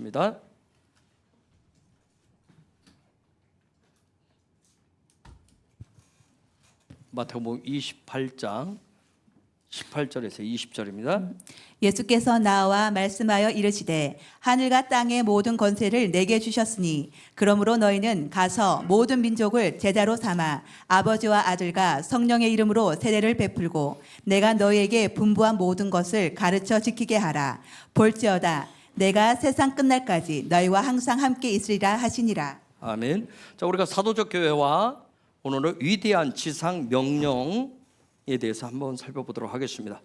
하겠습니다. 마태복음 28장 18절에서 20절입니다. 예수께서 나와 말씀하여 이르시되 하늘과 땅의 모든 권세를 내게 주셨으니 그러므로 너희는 가서 모든 민족을 제자로 삼아 아버지와 아들과 성령의 이름으로 세례를 베풀고 내가 너희에게 분부한 모든 것을 가르쳐 지키게 하라. 볼지어다 내가 세상 끝날까지 너희와 항상 함께 있으리라 하시니라. 아멘. 자, 우리가 사도적 교회와 오늘은 위대한 지상 명령에 대해서 한번 살펴보도록 하겠습니다.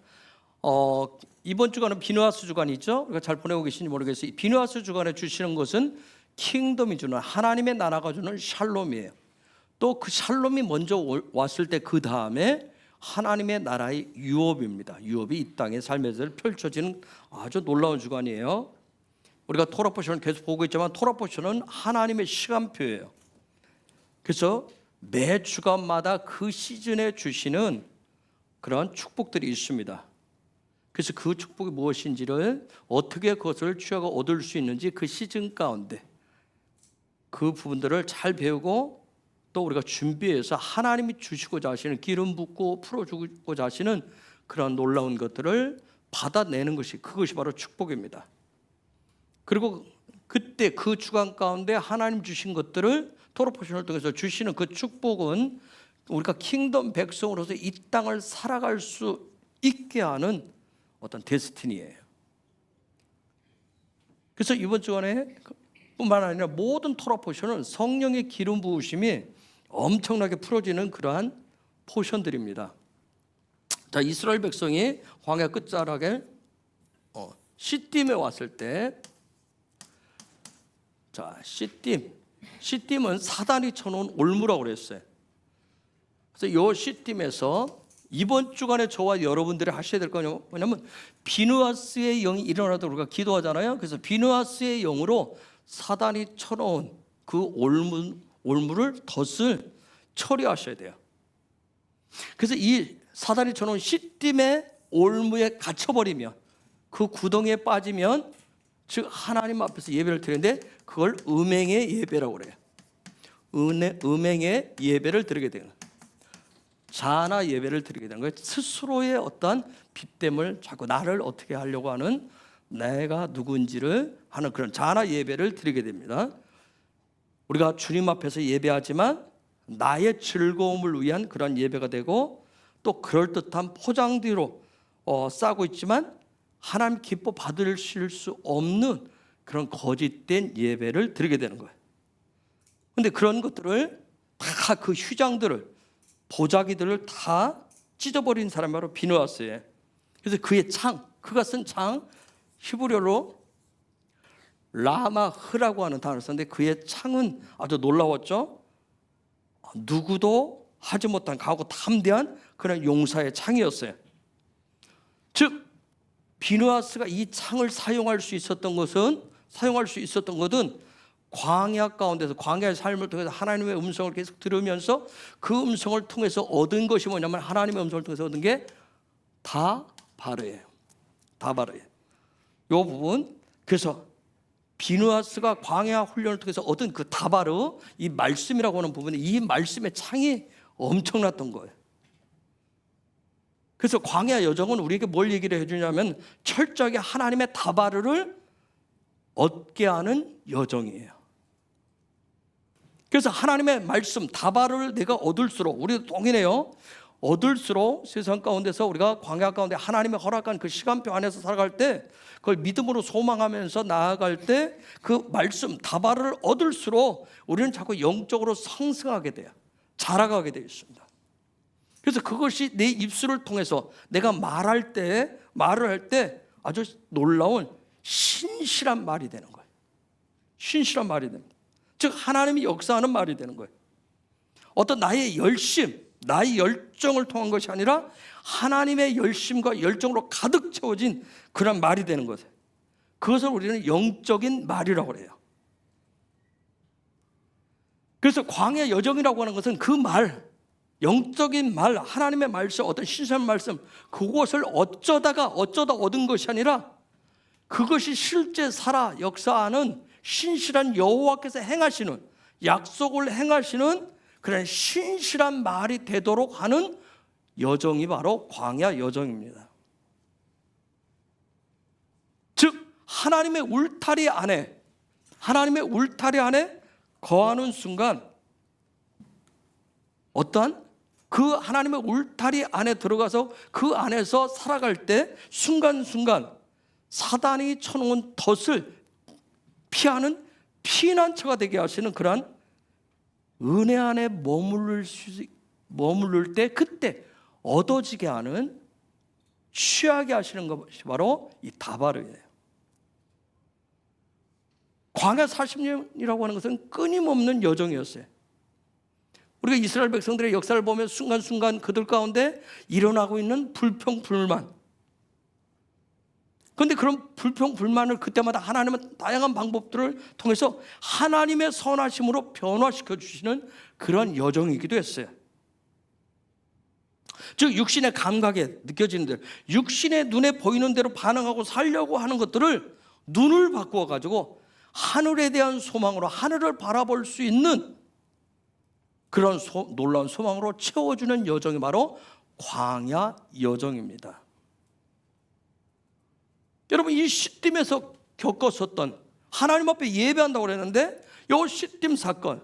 이번 주간은 비누아스 주간이죠. 우리가 잘 보내고 계신지 모르겠어요. 비누아스 주간에 주시는 것은 킹덤이 주는 하나님의 나라가 주는 샬롬이에요. 또 그 샬롬이 먼저 왔을 때 그 다음에 하나님의 나라의 유업입니다. 유업이 이 땅의 삶에서 펼쳐지는 아주 놀라운 주간이에요. 우리가 토라 포션을 계속 보고 있지만 토라 포션은 하나님의 시간표예요. 그래서 매 주간마다 그 시즌에 주시는 그런 축복들이 있습니다. 그래서 그 축복이 무엇인지를 어떻게 그것을 취하고 얻을 수 있는지 그 시즌 가운데 그 부분들을 잘 배우고 또 우리가 준비해서 하나님이 주시고자 하시는 기름 붓고 풀어주고자 하시는 그런 놀라운 것들을 받아내는 것이 그것이 바로 축복입니다. 그리고 그때 그 주간 가운데 하나님 주신 것들을 토로포션을 통해서 주시는 그 축복은 우리가 킹덤 백성으로서 이 땅을 살아갈 수 있게 하는 어떤 데스티니예요. 그래서 이번 주간에 뿐만 아니라 모든 토라 포션은 성령의 기름 부으심이 엄청나게 풀어지는 그러한 포션들입니다. 자, 이스라엘 백성이 광야 끝자락에 시딤에 왔을 때, 자, 시딤은 사단이 쳐놓은 올무라고 그랬어요. 그래서 이 시딤에서 이번 주간에 저와 여러분들이 하셔야 될 거는 뭐냐면 비누아스의 영이 일어나도록 우리가 기도하잖아요. 그래서 비누아스의 영으로 사단이 쳐놓은 그 올무를 덫을 처리하셔야 돼요. 그래서 이 사단이 쳐놓은 시딤의 올무에 갇혀버리면 그 구덩이에 빠지면 즉 하나님 앞에서 예배를 드리는데 그걸 음행의 예배라고 그래요. 음행의 예배를 드리게 되는 거예요. 자나 예배를 드리게 되는 거예요. 스스로의 어떤 빗됨을 자꾸 나를 어떻게 하려고 하는 내가 누군지를 하는 그런 자나 예배를 드리게 됩니다. 우리가 주님 앞에서 예배하지만 나의 즐거움을 위한 그런 예배가 되고 또 그럴듯한 포장뒤로 싸고 있지만 하나님 기뻐 받으실 수 없는 그런 거짓된 예배를 드리게 되는 거예요. 그런데 그런 것들을 다 그 휘장들을 보자기들을 다 찢어버린 사람이 바로 비누아스예요. 그래서 그의 창, 그가 쓴 창 히브리어로 라마흐라고 하는 단어를 썼는데 그의 창은 아주 놀라웠죠. 누구도 하지 못한 강하고 담대한 그런 용사의 창이었어요. 즉 비누아스가 이 창을 사용할 수 있었던 것은 광야 가운데서 광야의 삶을 통해서 하나님의 음성을 계속 들으면서 그 음성을 통해서 얻은 것이 뭐냐면 하나님의 음성을 통해서 얻은 게 다바르예요. 다바르예요. 이 부분, 그래서 비누아스가 광야 훈련을 통해서 얻은 그 다바르, 이 말씀이라고 하는 부분이 이 말씀의 창이 엄청났던 거예요. 그래서 광야 여정은 우리에게 뭘 얘기를 해주냐면 철저하게 하나님의 다바르를 얻게 하는 여정이에요. 그래서 하나님의 말씀 다바르를 내가 얻을수록, 우리도 동일해요. 얻을수록 세상 가운데서 우리가 광야 가운데 하나님의 허락한 그 시간표 안에서 살아갈 때 그걸 믿음으로 소망하면서 나아갈 때 그 말씀 다바르를 얻을수록 우리는 자꾸 영적으로 상승하게 돼요. 자라가게 되어 있습니다. 그래서 그것이 내 입술을 통해서 내가 말을 할 때 아주 놀라운 신실한 말이 되는 거예요. 신실한 말이 됩니다. 즉 하나님이 역사하는 말이 되는 거예요. 어떤 나의 열심, 나의 열정을 통한 것이 아니라 하나님의 열심과 열정으로 가득 채워진 그런 말이 되는 거예요. 그것을 우리는 영적인 말이라고 해요. 그래서 광야 여정이라고 하는 것은 그 말, 영적인 말, 하나님의 말씀, 어떤 신선한 말씀, 그것을 어쩌다 얻은 것이 아니라 그것이 실제 살아 역사하는 신실한 여호와께서 행하시는, 약속을 행하시는 그런 신실한 말이 되도록 하는 여정이 바로 광야 여정입니다. 즉 하나님의 울타리 안에 거하는 순간, 어떠한 그 하나님의 울타리 안에 들어가서 그 안에서 살아갈 때 순간순간 사단이 쳐놓은 덫을 피하는 피난처가 되게 하시는 그러한 은혜 안에 머무를 때 그때 얻어지게 하는, 취하게 하시는 것이 바로 이 다바르예요. 광야 40년이라고 하는 것은 끊임없는 여정이었어요. 우리가 이스라엘 백성들의 역사를 보면 순간순간 그들 가운데 일어나고 있는 불평불만, 그런데 그런 불평불만을 그때마다 하나님은 다양한 방법들을 통해서 하나님의 선하심으로 변화시켜 주시는 그런 여정이기도 했어요. 즉 육신의 감각에 느껴지는 대로, 육신의 눈에 보이는 대로 반응하고 살려고 하는 것들을 눈을 바꾸어 가지고 하늘에 대한 소망으로, 하늘을 바라볼 수 있는 그런 놀라운 소망으로 채워주는 여정이 바로 광야 여정입니다. 여러분, 이 시딤에서 겪었었던, 하나님 앞에 예배한다고 그랬는데 이 시딤 사건,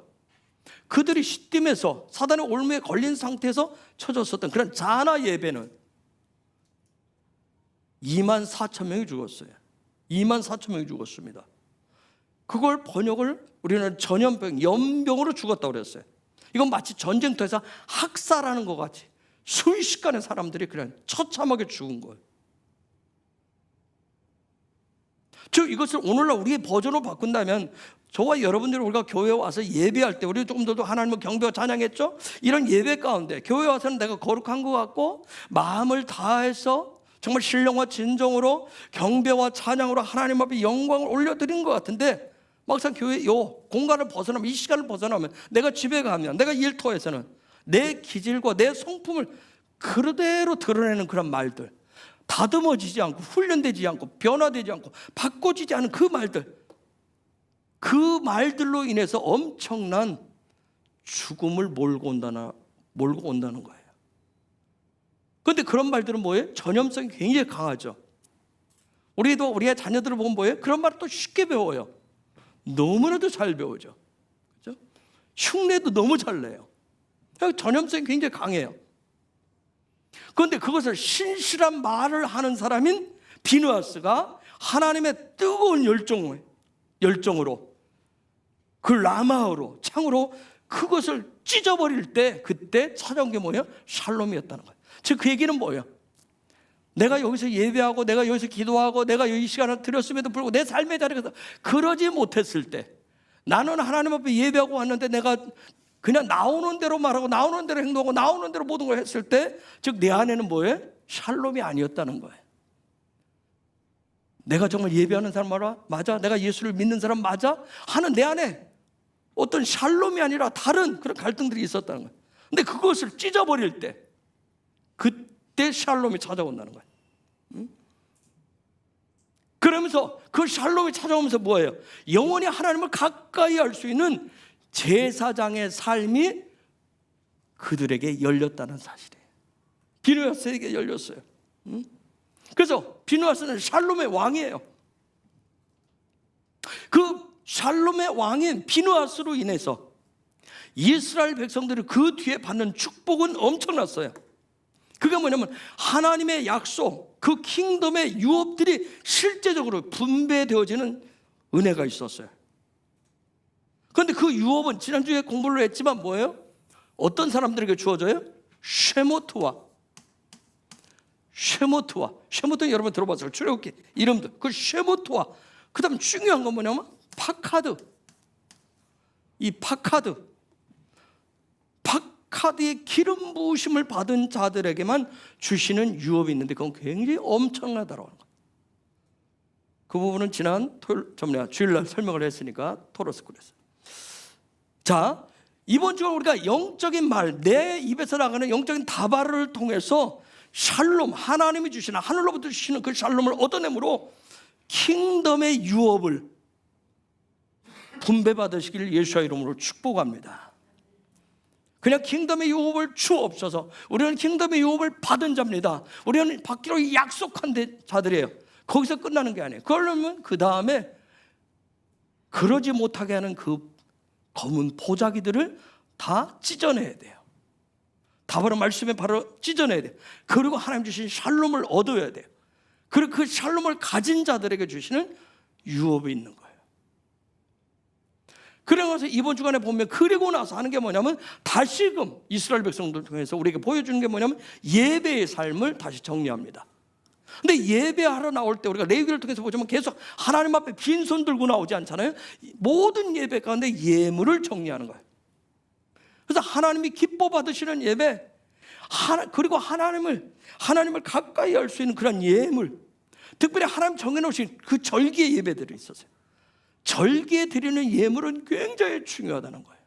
그들이 시딤에서 사단의 올무에 걸린 상태에서 쳐졌었던 그런 자나 예배는 24,000명이 죽었어요. 24,000명이 죽었습니다. 그걸 번역을 우리는 전염병, 연병으로 죽었다고 그랬어요. 이건 마치 전쟁터에서 학살하는 것 같이 순식간에 사람들이 그냥 처참하게 죽은 거예요. 즉 이것을 오늘날 우리의 버전으로 바꾼다면, 저와 여러분들이 우리가 교회에 와서 예배할 때 우리 조금 더 하나님을 경배와 찬양했죠? 이런 예배 가운데 교회에 와서는 내가 거룩한 것 같고 마음을 다해서 정말 신령과 진정으로 경배와 찬양으로 하나님 앞에 영광을 올려드린 것 같은데, 막상 교회 요 공간을 벗어나면, 이 시간을 벗어나면, 내가 집에 가면, 내가 일터에서는 내 기질과 내 성품을 그대로 드러내는 그런 말들, 다듬어지지 않고 훈련되지 않고 변화되지 않고 바꿔지지 않은 그 말들로 인해서 엄청난 죽음을 몰고 온다는 거예요. 그런데 그런 말들은 뭐예요? 전염성이 굉장히 강하죠. 우리도 우리의 자녀들을 보면 뭐예요? 그런 말을 또 쉽게 배워요. 너무나도 잘 배우죠. 그렇죠? 흉내도 너무 잘 내요. 전염성이 굉장히 강해요. 그런데 그것을 신실한 말을 하는 사람인 비느하스가 하나님의 뜨거운 열정으로, 그 라마어로, 창으로 그것을 찢어버릴 때 그때 찾아온 게 뭐예요? 샬롬이었다는 거예요. 즉 그 얘기는 뭐예요? 내가 여기서 예배하고 내가 여기서 기도하고 내가 이 시간을 드렸음에도 불구하고 내 삶의 자리에서 그러지 못했을 때, 나는 하나님 앞에 예배하고 왔는데 내가 그냥 나오는 대로 말하고 나오는 대로 행동하고 나오는 대로 모든 걸 했을 때, 즉 내 안에는 뭐예요? 샬롬이 아니었다는 거예요. 내가 정말 예배하는 사람 맞아? 내가 예수를 믿는 사람 맞아? 하는 내 안에 어떤 샬롬이 아니라 다른 그런 갈등들이 있었다는 거예요. 근데 그것을 찢어버릴 때 그때 샬롬이 찾아온다는 거예요. 그러면서 그 샬롬이 찾아오면서 뭐예요? 영원히 하나님을 가까이 할 수 있는 제사장의 삶이 그들에게 열렸다는 사실이에요. 비느하스에게 열렸어요. 그래서 비느하스는 샬롬의 왕이에요. 그 샬롬의 왕인 비느하스로 인해서 이스라엘 백성들이 그 뒤에 받는 축복은 엄청났어요. 그게 뭐냐면 하나님의 약속, 그 킹덤의 유업들이 실제적으로 분배되어지는 은혜가 있었어요. 그런데 그 유업은 지난주에 공부를 했지만 뭐예요? 어떤 사람들에게 주어져요? 쉐모트와 여러분 들어봤어요? 출애굽기 이름들. 그 쉐모트와, 그 다음 중요한 건 뭐냐면 파카드. 이 파카드의 기름 부으심을 받은 자들에게만 주시는 유업이 있는데 그건 굉장히 엄청나다라고 하는 거예요. 그 부분은 지난 주일날 설명을 했으니까 토로스 그랬어요. 자, 이번 주에 우리가 영적인 말, 내 입에서 나가는 영적인 다발을 통해서 샬롬, 하나님이 주시는, 하늘로부터 주시는 그 샬롬을 얻어내므로 킹덤의 유업을 분배받으시길 예수의 이름으로 축복합니다. 그냥 킹덤의 유업을 주옵소서. 우리는 킹덤의 유업을 받은 자입니다. 우리는 받기로 약속한 자들이에요. 거기서 끝나는 게 아니에요. 그러려면 그 다음에 그러지 못하게 하는 그 검은 보자기들을 다 찢어내야 돼요. 다 바로 말씀에 바로 찢어내야 돼요. 그리고 하나님 주신 샬롬을 얻어야 돼요. 그리고 그 샬롬을 가진 자들에게 주시는 유업이 있는 거예요. 그래서 이번 주간에 보면 그리고 나서 하는 게 뭐냐면 다시금 이스라엘 백성들 통해서 우리에게 보여주는 게 뭐냐면 예배의 삶을 다시 정리합니다. 근데 예배하러 나올 때 우리가 레위기를 통해서 보자면 계속 하나님 앞에 빈손 들고 나오지 않잖아요. 모든 예배 가운데 예물을 정리하는 거예요. 그래서 하나님이 기뻐 받으시는 예배, 그리고 하나님을 가까이 할 수 있는 그런 예물, 특별히 하나님 정해놓으신 그 절기의 예배들이 있었어요. 절기에 드리는 예물은 굉장히 중요하다는 거예요.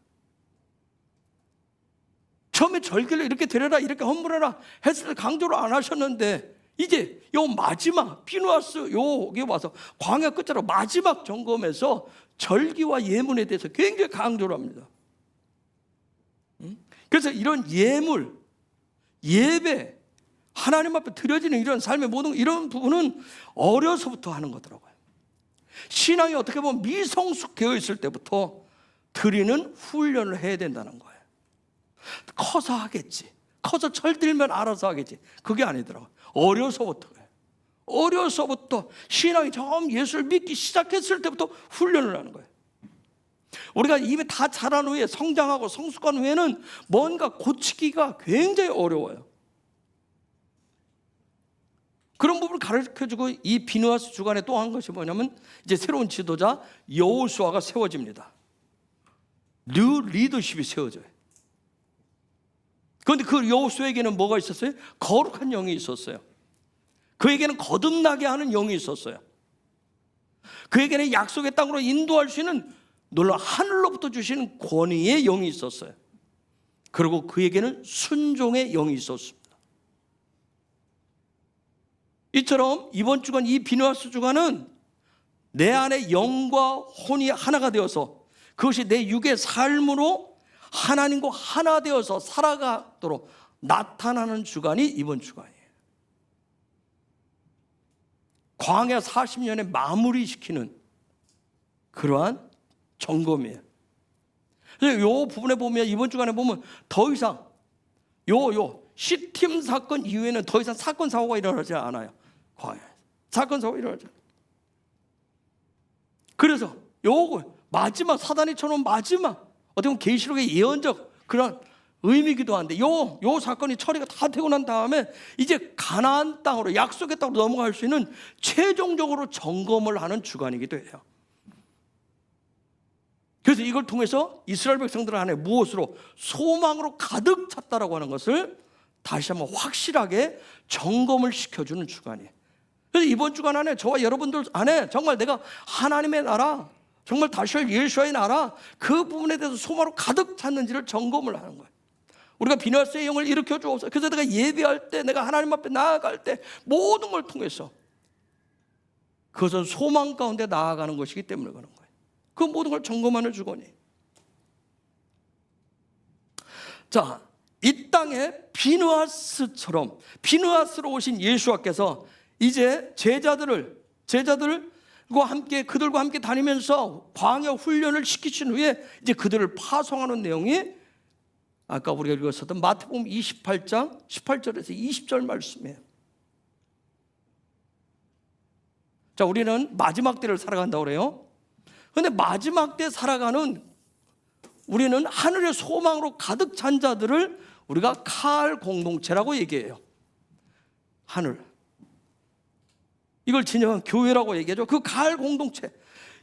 처음에 절기를 이렇게 드려라, 이렇게 헌물해라 했을 때 강조를 안 하셨는데 이제 요 마지막 피누아스 여기 와서 광야 끝자로 마지막 점검에서 절기와 예물에 대해서 굉장히 강조를 합니다. 그래서 이런 예물, 예배, 하나님 앞에 드려지는 이런 삶의 모든 이런 부분은 어려서부터 하는 거더라고요. 신앙이 어떻게 보면 미성숙되어 있을 때부터 드리는 훈련을 해야 된다는 거예요. 커서 하겠지, 커서 철들면 알아서 하겠지, 그게 아니더라고요. 어려서부터 신앙이 처음 예수를 믿기 시작했을 때부터 훈련을 하는 거예요. 우리가 이미 다 자란 후에 성장하고 성숙한 후에는 뭔가 고치기가 굉장히 어려워요. 그런 부분을 가르쳐주고 이 비누아스 주간에 또 한 것이 뭐냐면 이제 새로운 지도자 여호수아가 세워집니다. 뉴 리더십이 세워져요. 그런데 그 여호수아에게는 뭐가 있었어요? 거룩한 영이 있었어요. 그에게는 거듭나게 하는 영이 있었어요. 그에게는 약속의 땅으로 인도할 수 있는 놀라운 하늘로부터 주시는 권위의 영이 있었어요. 그리고 그에게는 순종의 영이 있었습니다. 이처럼 이번 주간 이 비누아스 주간은 내 안에 영과 혼이 하나가 되어서 그것이 내 육의 삶으로 하나님과 하나 되어서 살아가도록 나타나는 주간이 이번 주간이에요. 광야 40년에 마무리시키는 그러한 점검이에요. 그래서 이 부분에 보면 이번 주간에 보면 더 이상 시팀 사건 이후에는 더 이상 사건 사고가 일어나지 않아요. 광야에서 사건 사고가 일어나지 않아요. 그래서 요거 마지막 사단이 쳐놓은 마지막 어떻게 보면 계시록의 예언적 그런 의미이기도 한데 요 사건이 처리가 다 되고 난 다음에 이제 가나안 땅으로 약속의 땅으로 넘어갈 수 있는 최종적으로 점검을 하는 주간이기도 해요. 그래서 이걸 통해서 이스라엘 백성들 안에 무엇으로 소망으로 가득 찼다라고 하는 것을 다시 한번 확실하게 점검을 시켜주는 주간이에요. 그래서 이번 주간 안에 저와 여러분들 안에 정말 내가 하나님의 나라, 정말 다시 할 예수와의 나라 그 부분에 대해서 소망으로 가득 찼는지를 점검을 하는 거예요. 우리가 비누아스의 영을 일으켜 주옵소서. 그래서 내가 예배할 때, 내가 하나님 앞에 나아갈 때 모든 걸 통해서 그것은 소망 가운데 나아가는 것이기 때문에 그런 거예요. 그 모든 걸 점검하는 주거니. 자, 이 땅에 비누아스처럼 비누아스로 오신 예수와께서 이제 제자들과 함께 그들과 함께 다니면서 광야 훈련을 시키신 후에 이제 그들을 파송하는 내용이 아까 우리가 읽었었던 마태복음 28장 18절에서 20절 말씀이에요. 자, 우리는 마지막 때를 살아간다고 그래요. 그런데 마지막 때 살아가는 우리는 하늘의 소망으로 가득 찬 자들을 우리가 칼 공동체라고 얘기해요. 하늘. 이걸 진정한 교회라고 얘기하죠. 그 칼 공동체.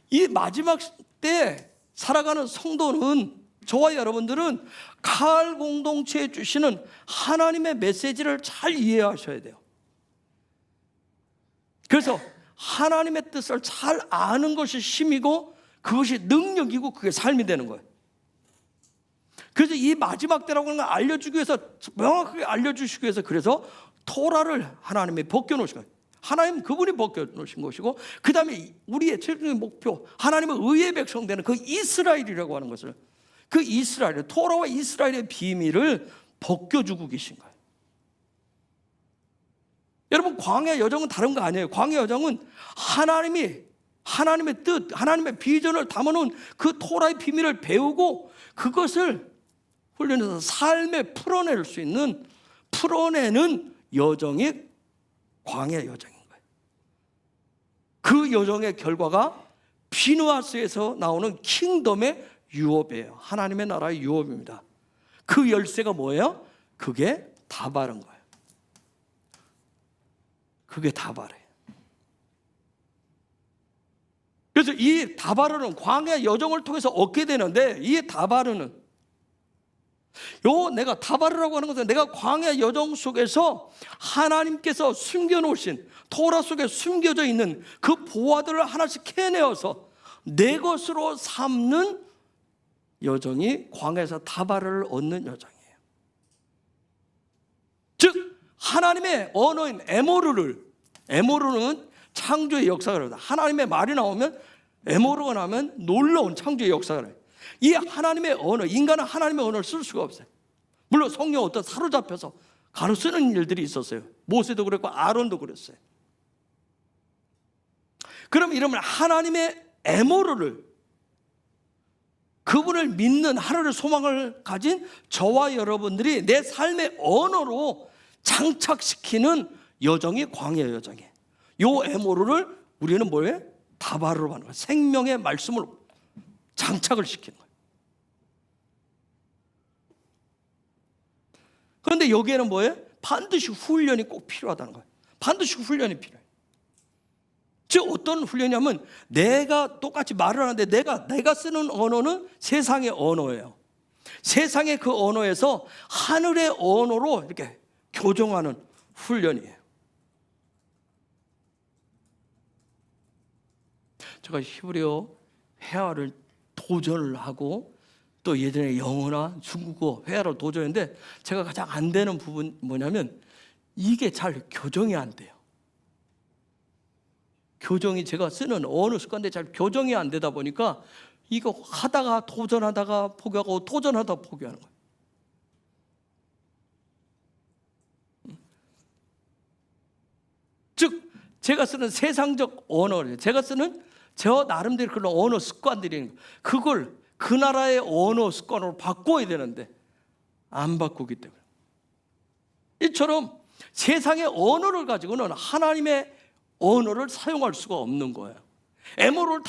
이 마지막 때 살아가는 성도는 저와 여러분들은 칼 공동체에 주시는 하나님의 메시지를 잘 이해하셔야 돼요. 그래서 하나님의 뜻을 잘 아는 것이 힘이고 그것이 능력이고 그게 삶이 되는 거예요. 그래서 이 마지막 때라고 하는 걸 알려주기 위해서 명확하게 알려주시기 위해서 그래서 토라를 하나님이 벗겨놓으신 거예요. 하나님 그분이 벗겨놓으신 것이고, 그 다음에 우리의 최종적인 목표, 하나님의 의의 백성 되는 그 이스라엘이라고 하는 것을, 그 이스라엘, 토라와 이스라엘의 비밀을 벗겨주고 계신 거예요. 여러분, 광야 여정은 다른 거 아니에요. 광야 여정은 하나님의 뜻, 하나님의 비전을 담아놓은 그 토라의 비밀을 배우고 그것을 훈련해서 삶에 풀어낼 수 있는, 풀어내는 여정이 광야 여정인 거예요. 그 여정의 결과가 비누아스에서 나오는 킹덤의 유업이에요. 하나님의 나라의 유업입니다. 그 열쇠가 뭐예요? 그게 다발인 거예요. 그게 다발이에요. 그래서 이 다바르는 광야 여정을 통해서 얻게 되는데, 이 다바르는 내가 다바르라고 하는 것은 내가 광야 여정 속에서 하나님께서 숨겨놓으신, 토라 속에 숨겨져 있는 그 보화들을 하나씩 캐내어서 내 것으로 삼는 여정이 광야에서 다바르를 얻는 여정이에요. 즉 하나님의 언어인 에모르는 창조의 역사가 합니다. 하나님의 말이 나오면, 에모르가 나오면 놀라운 창조의 역사가 해요. 이 하나님의 언어, 인간은 하나님의 언어를 쓸 수가 없어요. 물론 성령 어떤 사로잡혀서 가로 쓰는 일들이 있었어요. 모세도 그랬고 아론도 그랬어요. 그럼 이러면 하나님의 에모르를, 그분을 믿는 하늘의 소망을 가진 저와 여러분들이 내 삶의 언어로 장착시키는 여정이 광야 여정이에요. 요 에모르를 우리는 뭐예요? 다바르로 하는 거예요. 생명의 말씀을 장착을 시키는 거예요. 그런데 여기에는 뭐예요? 반드시 훈련이 꼭 필요하다는 거예요. 반드시 훈련이 필요해요. 즉 어떤 훈련이냐면, 내가 똑같이 말을 하는데 내가 쓰는 언어는 세상의 언어예요. 세상의 그 언어에서 하늘의 언어로 이렇게 교정하는 훈련이에요. 제가 히브리어 회화를 도전을 하고, 또 예전에 영어나 중국어 회화를 도전했는데, 제가 가장 안 되는 부분 뭐냐면, 이게 잘 교정이 안 돼요. 교정이, 제가 쓰는 언어 습관인데 잘 교정이 안 되다 보니까 이거 하다가 도전하다가 포기하고 도전하다가 포기하는 거예요. 즉 제가 쓰는 세상적 언어, 제가 쓰는 저 나름대로 그런 언어 습관들이, 그걸 그 나라의 언어 습관으로 바꿔야 되는데 안 바꾸기 때문에, 이처럼 세상의 언어를 가지고는 하나님의 언어를 사용할 수가 없는 거예요. 에모를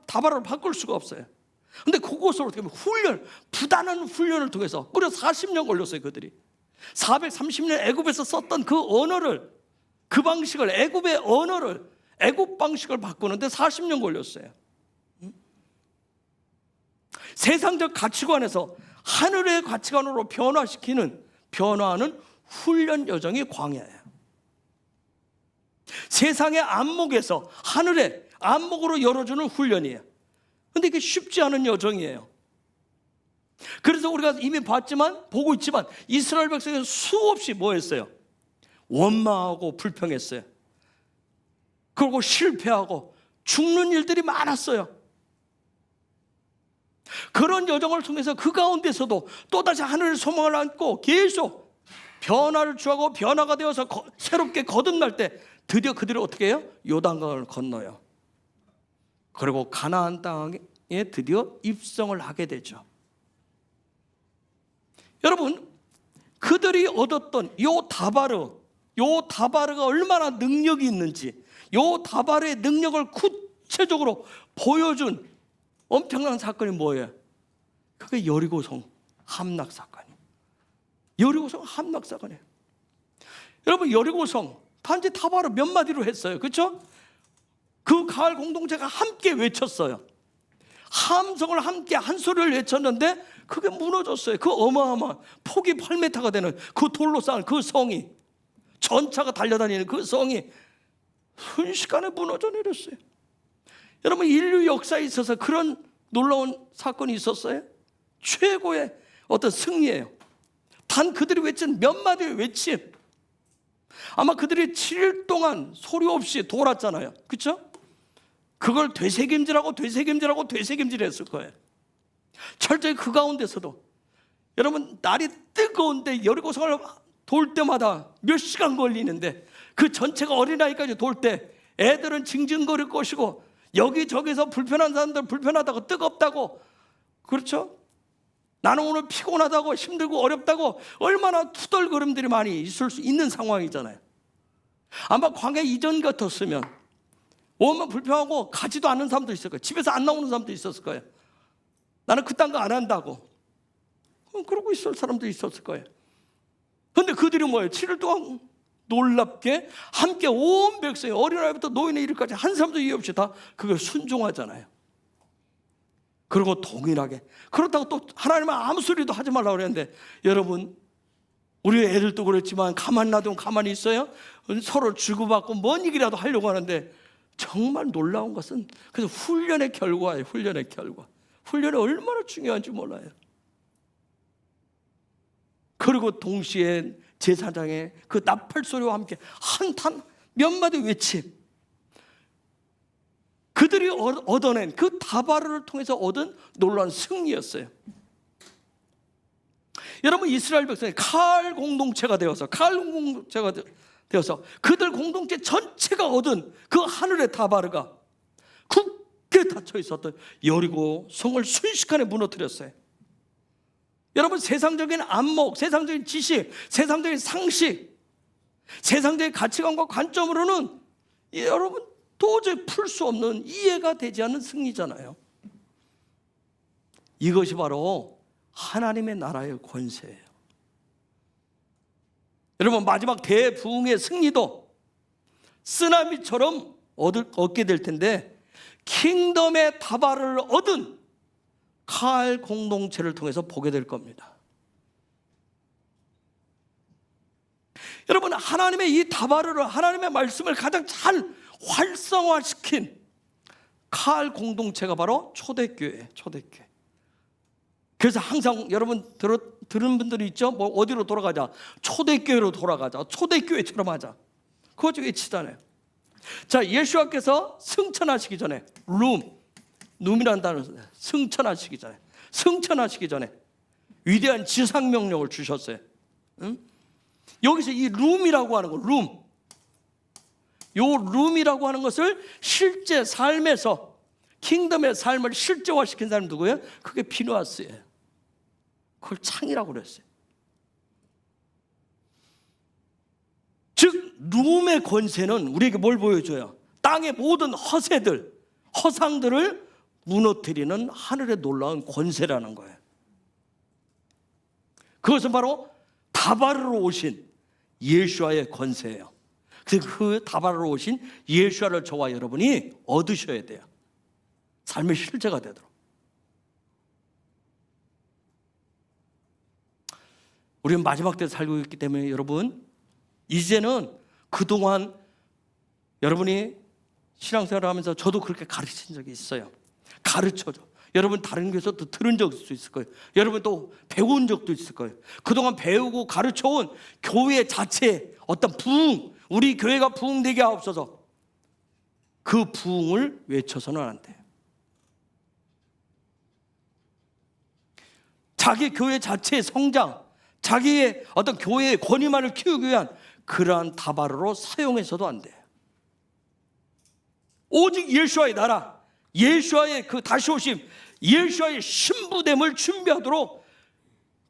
다바로 바꿀 수가 없어요. 근데 그것을 어떻게 하면 부단한 훈련을 통해서 무려 40년 걸렸어요. 그들이 430년 애굽에서 썼던 그 언어를, 그 방식을, 애굽의 언어를, 애굽 방식을 바꾸는데 40년 걸렸어요. 세상적 가치관에서 하늘의 가치관으로 변화하는 훈련 여정이 광야예요. 세상의 안목에서 하늘의 안목으로 열어주는 훈련이에요. 그런데 이게 쉽지 않은 여정이에요. 그래서 우리가 이미 보고 있지만 이스라엘 백성이 수없이 뭐 했어요? 원망하고 불평했어요. 그리고 실패하고 죽는 일들이 많았어요. 그런 여정을 통해서 그 가운데서도 또다시 하늘의 소망을 안고 계속 변화를 추구하고 변화가 되어서 새롭게 거듭날 때 드디어 그들이 어떻게 해요? 요단강을 건너요. 그리고 가나안 땅에 드디어 입성을 하게 되죠. 여러분, 그들이 얻었던 요 다바르가 얼마나 능력이 있는지, 요 다바르의 능력을 구체적으로 보여준 엄청난 사건이 뭐예요? 그게 여리고성 함락 사건이에요. 여리고성 함락 사건이에요. 여러분, 여리고성 단지 다바르 몇 마디로 했어요. 그렇죠? 그 가을 공동체가 함께 외쳤어요. 함성을 함께 한 소리를 외쳤는데 그게 무너졌어요. 그 어마어마한 폭이 8m가 되는 그 돌로 쌓은 그 성이, 전차가 달려다니는 그 성이 순식간에 무너져 내렸어요. 여러분, 인류 역사에 있어서 그런 놀라운 사건이 있었어요? 최고의 어떤 승리예요. 단 그들이 외친 몇 마디의 외침, 아마 그들이 7일 동안 소리 없이 돌았잖아요. 그렇죠? 그걸 되새김질했을 거예요. 철저히 그 가운데서도 여러분, 날이 뜨거운데 여리고성을 돌 때마다 몇 시간 걸리는데 그 전체가 어린아이까지 돌 때 애들은 징징거릴 것이고 여기저기서 불편한 사람들 불편하다고 뜨겁다고, 그렇죠? 나는 오늘 피곤하다고 힘들고 어렵다고 얼마나 투덜거림들이 많이 있을 수 있는 상황이잖아요. 아마 광야 이전 같았으면 오면 불편하고 가지도 않는 사람도 있을 거예요. 집에서 안 나오는 사람도 있었을 거예요. 나는 그딴 거 안 한다고 그러고 있을 사람도 있었을 거예요. 그런데 그들이 뭐예요? 7일 동안 놀랍게 함께 온 백성이 어린아이부터 노인에 이르기까지 한 사람도 이해 없이 다 그걸 순종하잖아요. 그리고 동일하게, 그렇다고 또 하나님은 아무 소리도 하지 말라고 그랬는데, 여러분 우리 애들도 그렇지만 가만히 놔두면 가만히 있어요? 서로 주고받고 뭔 얘기라도 하려고 하는데, 정말 놀라운 것은 그래서 훈련의 결과예요. 훈련의 결과. 훈련이 얼마나 중요한지 몰라요. 그리고 동시에 제사장의 그 나팔 소리와 함께 한탄 몇 마디 외침, 그들이 얻어낸 그 다바르를 통해서 얻은 놀라운 승리였어요. 여러분, 이스라엘 백성이 칼 공동체가 되어서 그들 공동체 전체가 얻은 그 하늘의 다바르가 굳게 닫혀 있었던 여리고 성을 순식간에 무너뜨렸어요. 여러분, 세상적인 안목, 세상적인 지식, 세상적인 상식, 세상적인 가치관과 관점으로는 여러분 도저히 풀 수 없는, 이해가 되지 않는 승리잖아요. 이것이 바로 하나님의 나라의 권세예요. 여러분, 마지막 대부흥의 승리도 쓰나미처럼 얻게 될 텐데, 킹덤의 다발을 얻은 칼 공동체를 통해서 보게 될 겁니다. 여러분, 하나님의 이 다바르를, 하나님의 말씀을 가장 잘 활성화시킨 칼 공동체가 바로 초대교회예요. 초대교회. 그래서 항상 여러분 들은 분들이 있죠. 뭐 어디로 돌아가자, 초대교회로 돌아가자, 초대교회처럼 하자, 그거 외치잖아요. 자, 예수님께서 승천하시기 전에 룸이라는 단어, 승천하시기 전에 위대한 지상명령을 주셨어요. 응? 여기서 이 룸이라고 하는 거, 요 룸이라고 하는 것을 실제 삶에서 킹덤의 삶을 실제화시킨 사람이 누구예요? 그게 비누아스예요. 그걸 창이라고 그랬어요. 즉 룸의 권세는 우리에게 뭘 보여줘요? 땅의 모든 허상들을 무너뜨리는 하늘의 놀라운 권세라는 거예요. 그것은 바로 다바르로 오신 예수와의 권세예요. 그래서 그 다바르로 오신 예수와를 저와 여러분이 얻으셔야 돼요. 삶의 실제가 되도록. 우리는 마지막 때 살고 있기 때문에 여러분, 이제는 그동안 여러분이 신앙생활을 하면서 저도 그렇게 가르친 적이 있어요. 가르쳐줘. 여러분 다른 교회에서도 들은 적도 있을 거예요. 여러분 또 배운 적도 있을 거예요. 그동안 배우고 가르쳐온 교회 자체의 어떤 부흥, 우리 교회가 부흥되게 하옵소서, 그 부흥을 외쳐서는 안 돼요. 자기 교회 자체의 성장, 자기의 어떤 교회의 권위만을 키우기 위한 그러한 다바르로 사용해서도 안 돼요. 오직 예수와의 나라, 예수와의 그 다시 오심, 예수와의 신부됨을 준비하도록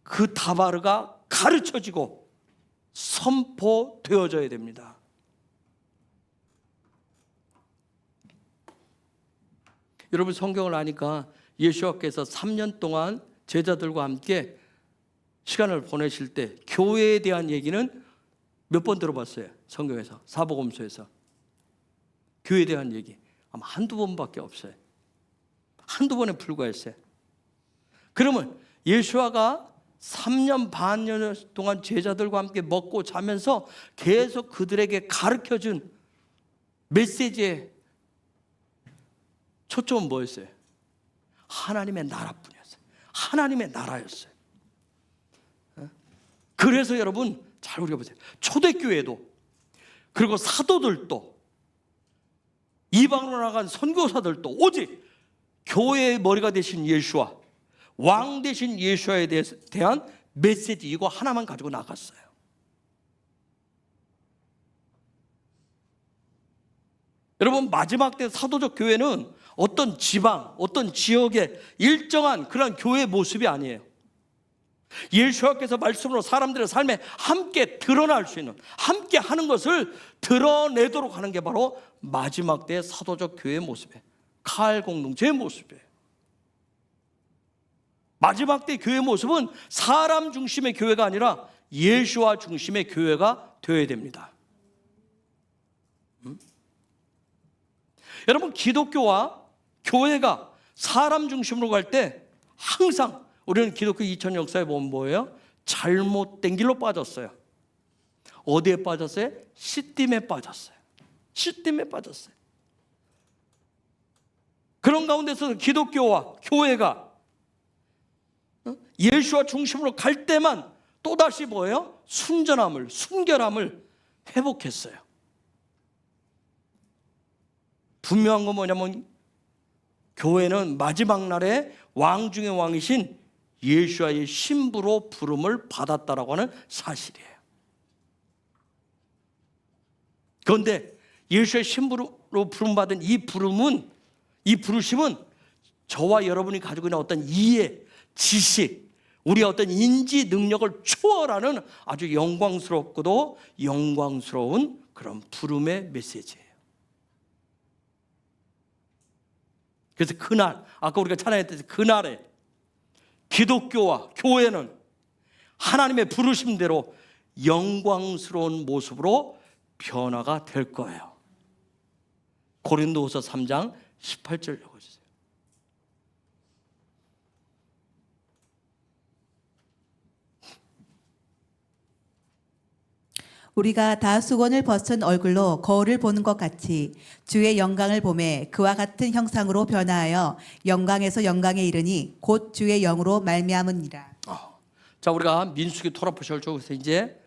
그 다바르가 가르쳐지고 선포되어져야 됩니다. 여러분, 성경을 아니까 예수님께서 3년 동안 제자들과 함께 시간을 보내실 때 교회에 대한 얘기는 몇 번 들어봤어요? 성경에서, 사복음서에서 교회에 대한 얘기 아마 한두 번밖에 없어요. 한두 번에 불과했어요. 그러면 예수와가 3년 반년 동안 제자들과 함께 먹고 자면서 계속 그들에게 가르쳐준 메시지의 초점은 뭐였어요? 하나님의 나라뿐이었어요. 하나님의 나라였어요. 그래서 여러분 잘 우려보세요. 초대교회도 그리고 사도들도, 이방으로 나간 선교사들도 오직 교회의 머리가 되신 예수와 왕 되신 예수에 대한 메시지 이거 하나만 가지고 나갔어요. 여러분, 마지막 때 사도적 교회는 어떤 지방, 어떤 지역의 일정한 그런 교회 모습이 아니에요. 예수께서 말씀으로 사람들의 삶에 함께 드러날 수 있는, 함께 하는 것을 드러내도록 하는 게 바로 마지막 때의 사도적 교회의 모습이에요. 칼 공동체의 모습이에요. 마지막 때 교회의 모습은 사람 중심의 교회가 아니라 예수와 중심의 교회가 되어야 됩니다. 여러분, 기독교와 교회가 사람 중심으로 갈 때 항상 우리는 기독교 2000년 역사에 보면 뭐예요? 잘못된 길로 빠졌어요. 어디에 빠졌어요? 시딤에 빠졌어요. 시딤에 빠졌어요. 그런 가운데서 기독교와 교회가 예수와 중심으로 갈 때만 또다시 뭐예요? 순전함을, 순결함을 회복했어요. 분명한 건 뭐냐면 교회는 마지막 날에 왕 중의 왕이신 예수와의 신부로 부름을 받았다라고 하는 사실이에요. 그런데 예수의 신부로 부름받은 이 부름은, 이 부르심은 저와 여러분이 가지고 있는 어떤 이해, 지식, 우리의 어떤 인지 능력을 초월하는 아주 영광스럽고도 영광스러운 그런 부름의 메시지예요. 그래서 그날, 아까 우리가 찬양했듯이 그날에 기독교와 교회는 하나님의 부르심대로 영광스러운 모습으로 변화가 될 거예요. 고린도후서 3장 18절 읽어주세요. 우리가 다 수건을 벗은 얼굴로 거울을 보는 것 같이 주의 영광을 보매 그와 같은 형상으로 변화하여 영광에서 영광에 이르니 곧 주의 영으로 말미암으니라. 자, 우리가 민수기 토라포시를 쪽에서 이제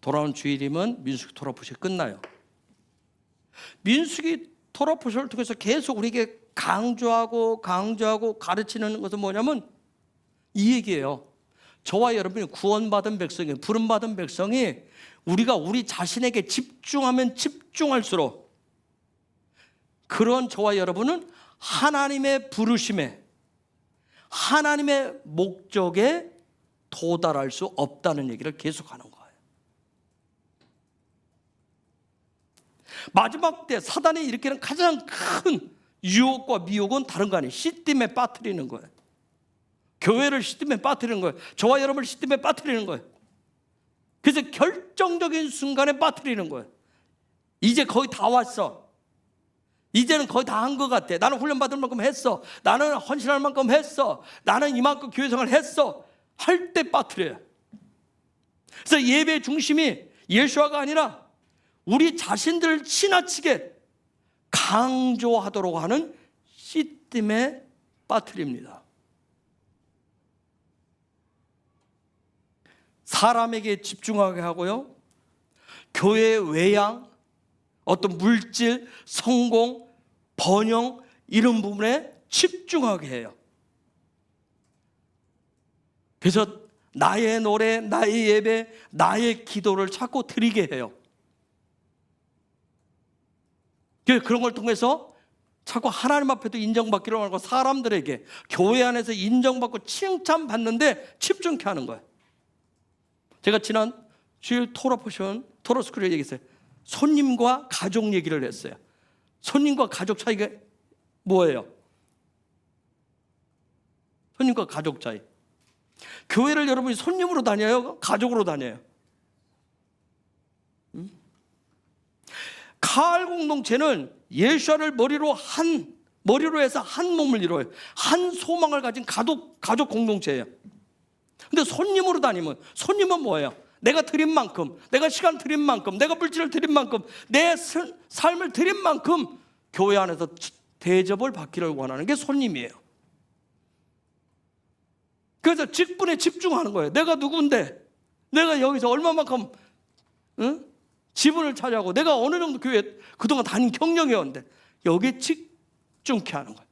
돌아온 주일이면 민수기 토라포시 끝나요. 민수기 토라포시를 통해서 계속 우리에게 강조하고 가르치는 것은 뭐냐면 이 얘기예요. 저와 여러분이 구원받은 백성이, 부름받은 백성이 우리가 우리 자신에게 집중하면 집중할수록 그런 저와 여러분은 하나님의 부르심에, 하나님의 목적에 도달할 수 없다는 얘기를 계속하는 거예요. 마지막 때 사단이 일으키는 가장 큰 유혹과 미혹은 다른 거 아니에요. 시딤에 빠뜨리는 거예요. 교회를 시딤에 빠뜨리는 거예요. 저와 여러분을 시딤에 빠뜨리는 거예요. 그래서 결정적인 순간에 빠뜨리는 거예요. 이제 거의 다 왔어. 이제는 거의 다 한 것 같아. 나는 훈련받을 만큼 했어. 나는 헌신할 만큼 했어. 나는 이만큼 교회 생활을 했어. 할 때 빠뜨려요. 그래서 예배의 중심이 예수화가 아니라 우리 자신들을 지나치게 강조하도록 하는 시딤에 빠뜨립니다. 사람에게 집중하게 하고요. 교회의 외양, 어떤 물질, 성공, 번영 이런 부분에 집중하게 해요. 그래서 나의 노래, 나의 예배, 나의 기도를 자꾸 드리게 해요. 그런 걸 통해서 자꾸 하나님 앞에도 인정받기로 하고 사람들에게 교회 안에서 인정받고 칭찬받는데 집중케 하는 거예요. 제가 지난 주일 토로스쿨에 얘기했어요. 손님과 가족 얘기를 했어요. 손님과 가족 차이가 뭐예요? 손님과 가족 차이. 교회를 여러분이 손님으로 다녀요? 가족으로 다녀요? 칼 공동체는 예수를 머리로 해서 한 몸을 이루어요. 한 소망을 가진 가족 공동체예요. 근데 손님으로 다니면, 손님은 뭐예요? 내가 드린 만큼, 내가 시간 드린 만큼, 내가 물질을 드린 만큼, 내 삶을 드린 만큼 교회 안에서 대접을 받기를 원하는 게 손님이에요. 그래서 직분에 집중하는 거예요. 내가 누군데, 내가 여기서 얼마만큼 지분을 차지하고 내가 어느 정도 교회 그동안 다닌 경력이었는데 여기에 집중케 하는 거예요.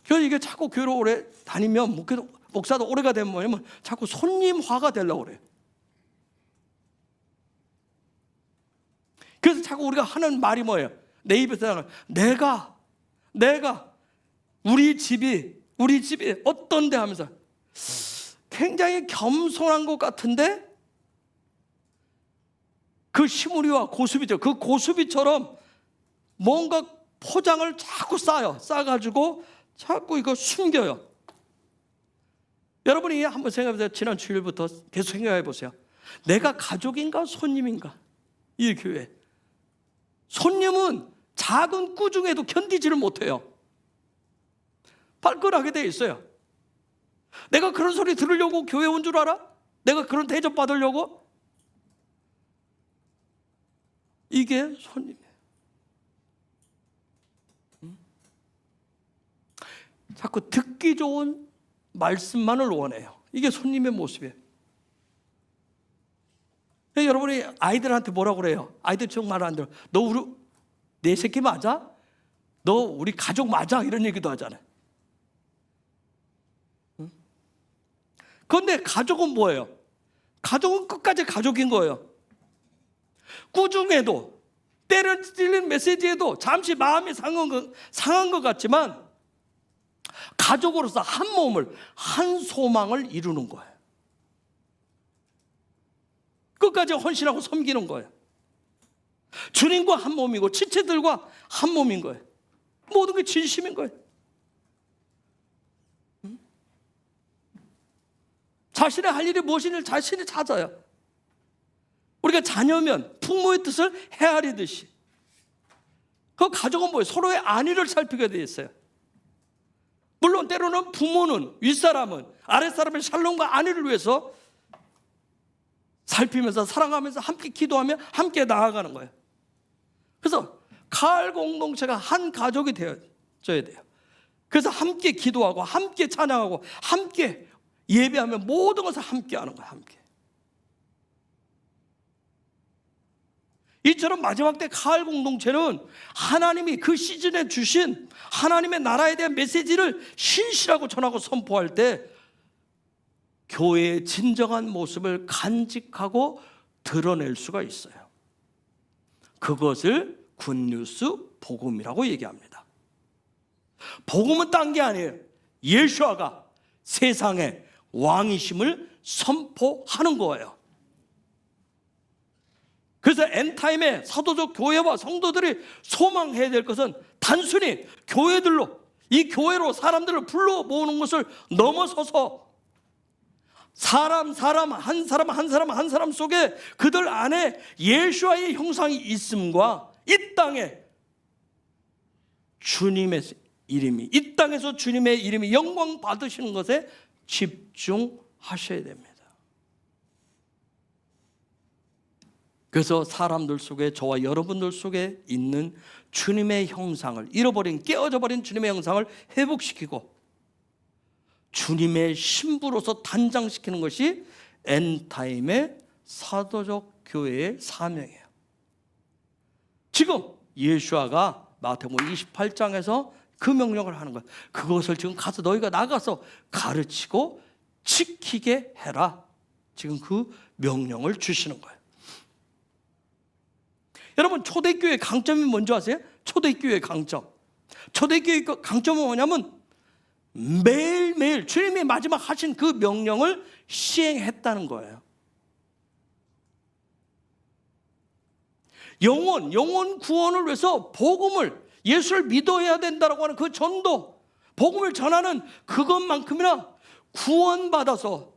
그래서 이게 자꾸 교회를 오래 다니면 목사도 오래가 되면 뭐냐면 자꾸 손님화가 되려고 그래요. 그래서 자꾸 우리가 하는 말이 뭐예요? 내 입에서 나가는 내가 우리 집이 어떤데 하면서 굉장히 겸손한 것 같은데 그 시무리와 고수비죠. 그 고수비처럼 뭔가 포장을 자꾸 싸가지고 자꾸 이거 숨겨요. 여러분이 한번 생각해보세요. 지난 주일부터 계속 생각해 보세요. 내가 가족인가 손님인가? 이 교회. 손님은 작은 꾸중에도 견디지를 못해요. 발끈하게 돼 있어요. 내가 그런 소리 들으려고 교회 온 줄 알아? 내가 그런 대접 받으려고? 이게 손님이에요. 자꾸 듣기 좋은 말씀만을 원해요. 이게 손님의 모습이에요. 여러분이 아이들한테 뭐라고 그래요? 아이들 정말 안 들어. 너 내 새끼 맞아? 너 우리 가족 맞아? 이런 얘기도 하잖아요. 그런데 가족은 뭐예요? 가족은 끝까지 가족인 거예요. 꾸중에도 때를 찔린 메시지에도 잠시 마음이 상한 것 같지만 가족으로서 한 몸을 한 소망을 이루는 거예요. 끝까지 헌신하고 섬기는 거예요. 주님과 한 몸이고 지체들과 한 몸인 거예요. 모든 게 진심인 거예요. 자신의 할 일이 무엇인지 자신이 찾아요. 우리가 자녀면 부모의 뜻을 헤아리듯이 그 가족은 뭐예요? 서로의 안위를 살피게 되어 있어요. 물론 때로는 부모는 윗사람은 아랫사람의 샬롬과 안위를 위해서 살피면서 사랑하면서 함께 기도하며 함께 나아가는 거예요. 그래서 가을 공동체가 한 가족이 되어져야 돼요. 그래서 함께 기도하고 함께 찬양하고 함께 예배하며 모든 것을 함께 하는 거예요. 함께. 이처럼 마지막 때 가을 공동체는 하나님이 그 시즌에 주신 하나님의 나라에 대한 메시지를 신실하고 전하고 선포할 때 교회의 진정한 모습을 간직하고 드러낼 수가 있어요. 그것을 굿뉴스 복음이라고 얘기합니다. 복음은 딴 게 아니에요. 예수아가 세상의 왕이심을 선포하는 거예요. 그래서 엔타임에 사도적 교회와 성도들이 소망해야 될 것은 단순히 교회들로 이 교회로 사람들을 불러 모으는 것을 넘어서서 한 사람 속에 그들 안에 예수와의 형상이 있음과 이 땅에 주님의 이름이 이 땅에서 주님의 이름이 영광 받으시는 것에 집중하셔야 됩니다. 그래서 사람들 속에 저와 여러분들 속에 있는 주님의 형상을 잃어버린 깨어져 버린 주님의 형상을 회복시키고 주님의 신부로서 단장시키는 것이 엔타임의 사도적 교회의 사명이에요. 지금 예수아가 마태복음 28장에서 그 명령을 하는 거예요. 그것을 지금 가서 너희가 나가서 가르치고 지키게 해라. 지금 그 명령을 주시는 거예요. 여러분 초대교회의 강점이 뭔지 아세요? 초대교회의 강점. 초대교회의 강점은 뭐냐면 매일매일 주님이 마지막 하신 그 명령을 시행했다는 거예요. 영혼 구원을 위해서 복음을 예수를 믿어야 된다고 하는 그 전도, 복음을 전하는 그것만큼이나 구원받아서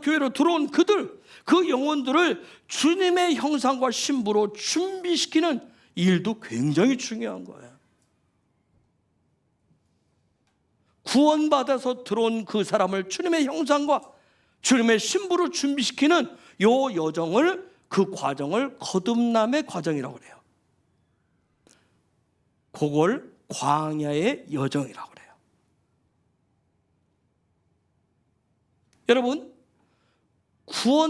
교회로 들어온 그 영혼들을 주님의 형상과 신부로 준비시키는 일도 굉장히 중요한 거예요. 구원받아서 들어온 그 사람을 주님의 형상과 주님의 신부로 준비시키는 요 여정을 그 과정을 거듭남의 과정이라고 그래요. 그걸 광야의 여정이라고 그래요. 여러분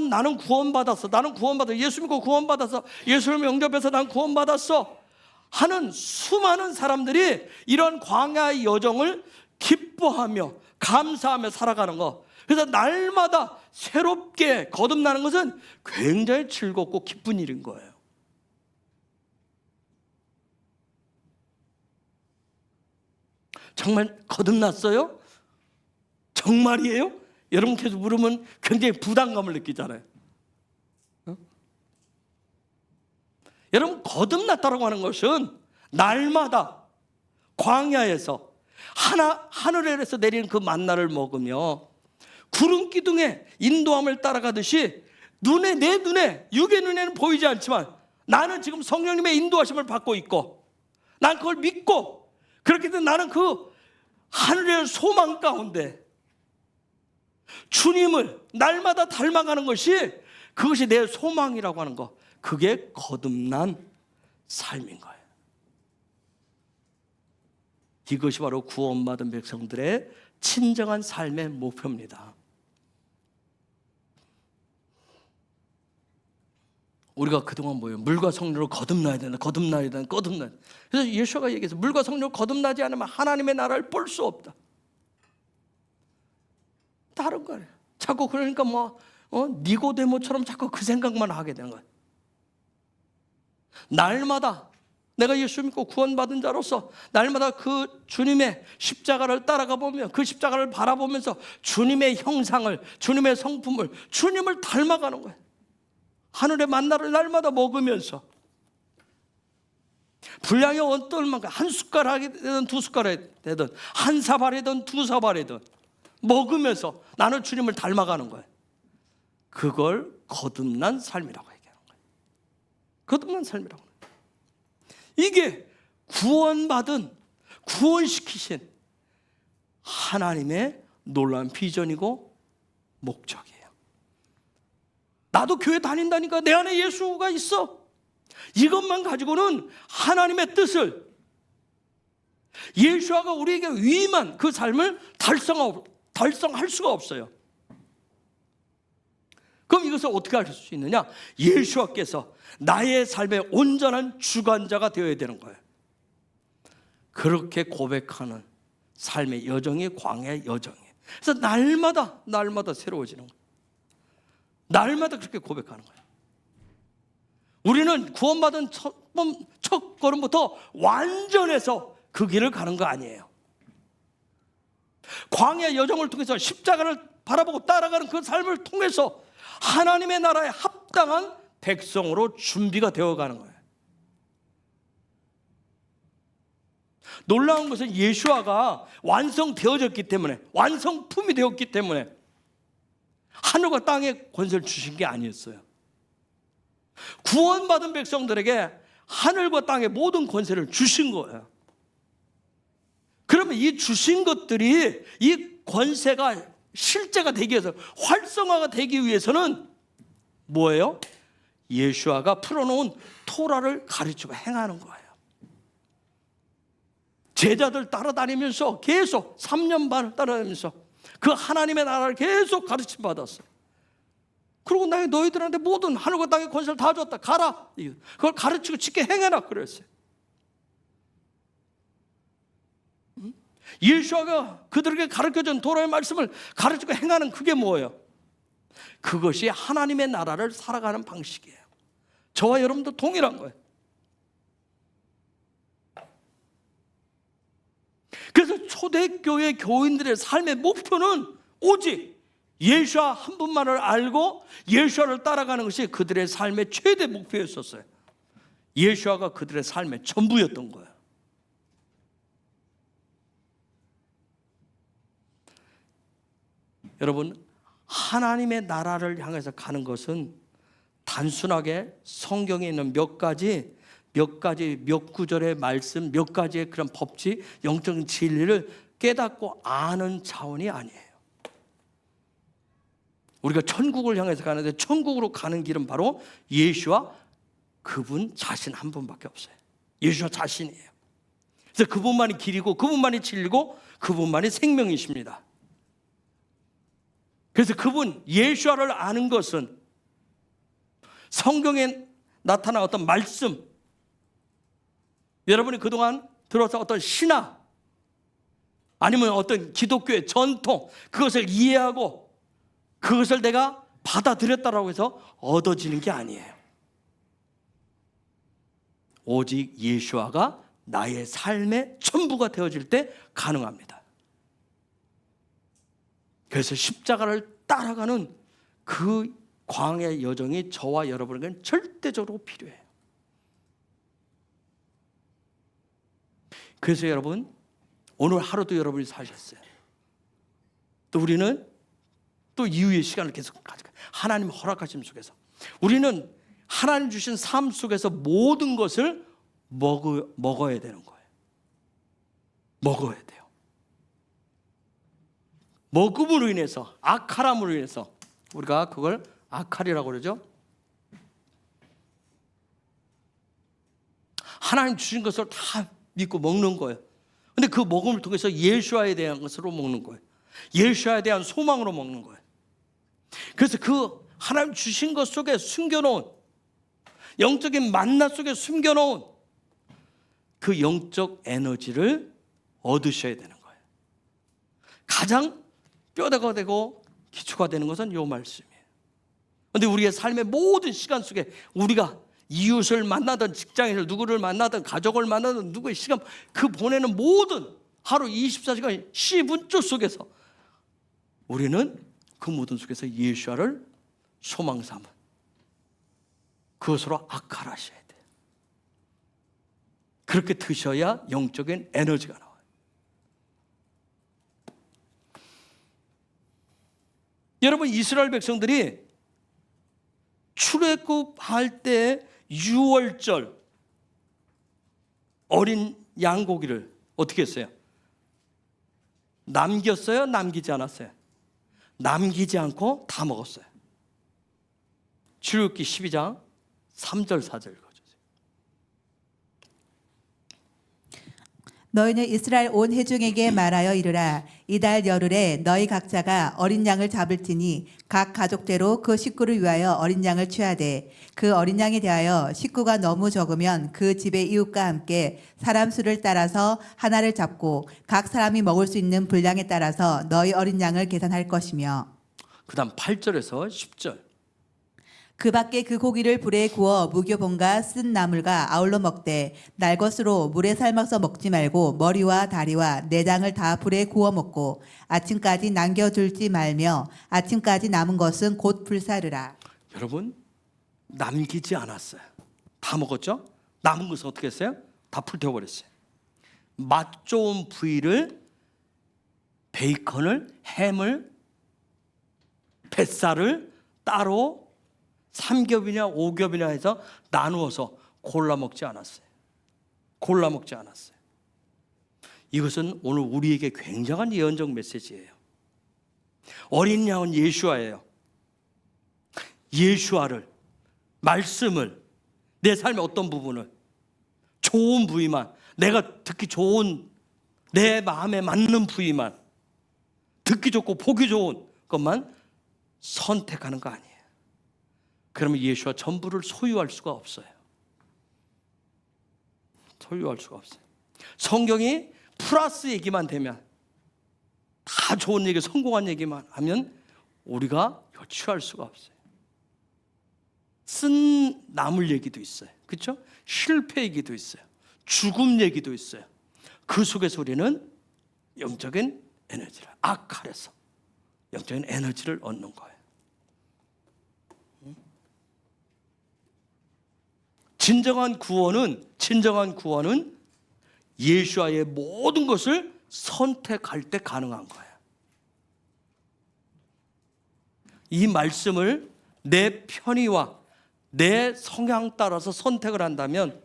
나는 구원받았어. 나는 구원받았어. 예수 믿고 구원받았어. 예수를 영접해서 난 구원받았어. 하는 수많은 사람들이 이런 광야의 여정을 기뻐하며 감사하며 살아가는 거. 그래서 날마다 새롭게 거듭나는 것은 굉장히 즐겁고 기쁜 일인 거예요. 정말 거듭났어요? 정말이에요? 여러분 계속 물으면 굉장히 부담감을 느끼잖아요. 여러분, 거듭났다고 하는 것은 날마다 광야에서 하늘에서 내리는 그 만나를 먹으며 구름 기둥에 인도함을 따라가듯이 내 눈에, 육의 눈에는 보이지 않지만 나는 지금 성령님의 인도하심을 받고 있고 난 그걸 믿고 그렇기 때문에 나는 그 하늘의 소망 가운데 주님을 날마다 닮아가는 그것이 내 소망이라고 하는 거, 그게 거듭난 삶인 거예요. 이것이 바로 구원받은 백성들의 진정한 삶의 목표입니다. 우리가 그동안 뭐예요? 물과 성령으로 거듭나야 된다. 그래서 예수가 얘기해서 물과 성령으로 거듭나지 않으면 하나님의 나라를 볼 수 없다. 다른 거예요. 자꾸 그러니까 니고데모처럼 자꾸 그 생각만 하게 되는 거예요. 날마다 내가 예수 믿고 구원받은 자로서 날마다 그 주님의 십자가를 따라가 보며 그 십자가를 바라보면서 주님의 형상을, 주님의 성품을, 주님을 닮아가는 거예요. 하늘의 만나를 날마다 먹으면서 분량이 어떤 만큼 한 숟가락이 되든 두 숟가락이 되든 한 사발이든 두 사발이든 먹으면서 나는 주님을 닮아가는 거예요. 그걸 거듭난 삶이라고 얘기하는 거예요. 거듭난 삶이라고. 이게 구원시키신 하나님의 놀라운 비전이고 목적이에요. 나도 교회 다닌다니까 내 안에 예수가 있어. 이것만 가지고는 하나님의 뜻을, 예수가 우리에게 위임한 그 삶을 달성할 수가 없어요. 그럼 이것을 어떻게 할 수 있느냐? 예수께서 나의 삶의 온전한 주관자가 되어야 되는 거예요. 그렇게 고백하는 삶의 여정이 광야의 여정이에요. 그래서 날마다 새로워지는 거예요. 날마다 그렇게 고백하는 거예요. 우리는 구원받은 첫 걸음부터 완전해서 그 길을 가는 거 아니에요. 광야 여정을 통해서 십자가를 바라보고 따라가는 그 삶을 통해서 하나님의 나라에 합당한 백성으로 준비가 되어가는 거예요. 놀라운 것은 예수아가 완성되어졌기 때문에, 완성품이 되었기 때문에 하늘과 땅의 권세를 주신 게 아니었어요. 구원받은 백성들에게 하늘과 땅의 모든 권세를 주신 거예요. 그러면 이 주신 것들이, 이 권세가 실제가 되기 위해서, 활성화가 되기 위해서는 뭐예요? 예수아가 풀어놓은 토라를 가르치고 행하는 거예요. 제자들 따라다니면서 계속 3년 반을 따라다니면서 그 하나님의 나라를 계속 가르침 받았어요. 그리고 내가 너희들한테 모든 하늘과 땅의 권세를 다 줬다. 가라. 그걸 가르치고 지켜 행해라 그랬어요. 예수가 그들에게 가르쳐준 도라의 말씀을 가르치고 행하는 그게 뭐예요? 그것이 하나님의 나라를 살아가는 방식이에요. 저와 여러분도 동일한 거예요. 그래서 초대교회 교인들의 삶의 목표는 오직 예수와 한 분만을 알고 예수를 따라가는 것이 그들의 삶의 최대 목표였었어요. 예수가 그들의 삶의 전부였던 거예요. 여러분, 하나님의 나라를 향해서 가는 것은 단순하게 성경에 있는 몇 구절의 말씀, 몇 가지의 그런 법칙, 영적인 진리를 깨닫고 아는 차원이 아니에요. 우리가 천국을 향해서 가는데 천국으로 가는 길은 바로 예수와 그분 자신 한 분밖에 없어요. 예수와 자신이에요. 그래서 그분만이 길이고 그분만이 진리고 그분만이 생명이십니다. 그래서 그분 예수아를 아는 것은 성경에 나타난 어떤 말씀, 여러분이 그동안 들어서 어떤 신화 아니면 어떤 기독교의 전통, 그것을 이해하고 그것을 내가 받아들였다라고 해서 얻어지는 게 아니에요. 오직 예수아가 나의 삶의 전부가 되어질 때 가능합니다. 그래서 십자가를 따라가는 그 광야의 여정이 저와 여러분에게는 절대적으로 필요해요. 그래서 여러분, 오늘 하루도 여러분이 사셨어요. 또 우리는 또 이후의 시간을 계속 가져가요. 하나님 허락하심 속에서 우리는 하나님 주신 삶 속에서 모든 것을 먹어야 되는 거예요. 먹어야 돼요. 먹음으로 인해서, 악하람으로 인해서, 우리가 그걸 악할이라고 그러죠. 하나님 주신 것을 다 믿고 먹는 거예요. 근데 그 먹음을 통해서 예수와에 대한 것으로 먹는 거예요. 예수와에 대한 소망으로 먹는 거예요. 그래서 그 하나님 주신 것 속에 숨겨놓은, 영적인 만나 속에 숨겨놓은 그 영적 에너지를 얻으셔야 되는 거예요. 가장 뼈대가 되고 기초가 되는 것은 이 말씀이에요. 그런데 우리의 삶의 모든 시간 속에 우리가 이웃을 만나든 직장에서 누구를 만나든 가족을 만나든 누구의 시간, 그 보내는 모든 하루 24시간 10분줄 속에서 우리는 그 모든 속에서 예수와를 소망 삼은 그것으로 악할하셔야 돼요. 그렇게 드셔야 영적인 에너지가 나와요. 여러분, 이스라엘 백성들이 출애굽할 때 6월절 어린 양고기를 어떻게 했어요? 남겼어요? 남기지 않았어요? 남기지 않고 다 먹었어요. 출애굽기 12장 3절 4절 읽어주세요. 너희는 이스라엘 온 회중에게 말하여 이르라. 이달 열흘에 너희 각자가 어린 양을 잡을 테니 각 가족대로 그 식구를 위하여 어린 양을 취하되 그 어린 양에 대하여 식구가 너무 적으면 그 집의 이웃과 함께 사람 수를 따라서 하나를 잡고 각 사람이 먹을 수 있는 분량에 따라서 너희 어린 양을 계산할 것이며, 그 다음 8절에서 10절. 그 밖에 그 고기를 불에 구워 무교본과 쓴 나물과 아울러 먹되 날 것으로 물에 삶아서 먹지 말고 머리와 다리와 내장을 다 불에 구워 먹고 아침까지 남겨둘지 말며 아침까지 남은 것은 곧 불사르라. 여러분, 남기지 않았어요. 다 먹었죠? 남은 것은 어떻게 했어요? 다 불태워버렸어요. 맛 좋은 부위를, 베이컨을, 햄을, 뱃살을 따로 3겹이냐 5겹이냐 해서 나누어서 골라 먹지 않았어요. 골라 먹지 않았어요. 이것은 오늘 우리에게 굉장한 예언적 메시지예요. 어린 양은 예수아예요. 예수아를, 말씀을, 내 삶의 어떤 부분을, 좋은 부위만, 내가 듣기 좋은, 내 마음에 맞는 부위만, 듣기 좋고 보기 좋은 것만 선택하는 거 아니에요. 그러면 예수와 전부를 소유할 수가 없어요. 소유할 수가 없어요. 성경이 플러스 얘기만 되면, 다 좋은 얘기, 성공한 얘기만 하면 우리가 취할 수가 없어요. 쓴 나물 얘기도 있어요. 그렇죠? 실패 얘기도 있어요. 죽음 얘기도 있어요. 그 속에서 우리는 영적인 에너지를, 악할에서 영적인 에너지를 얻는 거예요. 진정한 구원은 예수와의 모든 것을 선택할 때 가능한 거예요. 이 말씀을 내 편의와 내 성향 따라서 선택을 한다면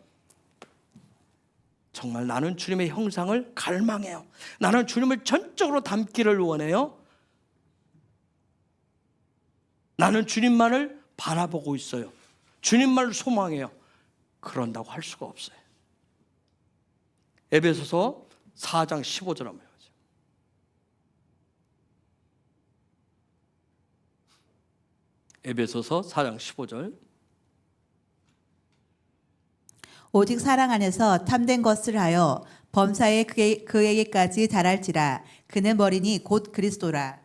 정말 나는 주님의 형상을 갈망해요. 나는 주님을 전적으로 닮기를 원해요. 나는 주님만을 바라보고 있어요. 주님만을 소망해요. 그런다고 할 수가 없어요. 에베소서 4장 15절 한번 읽어보세요. 에베소서 4장 15절. 오직 사랑 안에서 참된 것을 하여 범사에 그에게까지 달할지라. 그는 머리니 곧 그리스도라.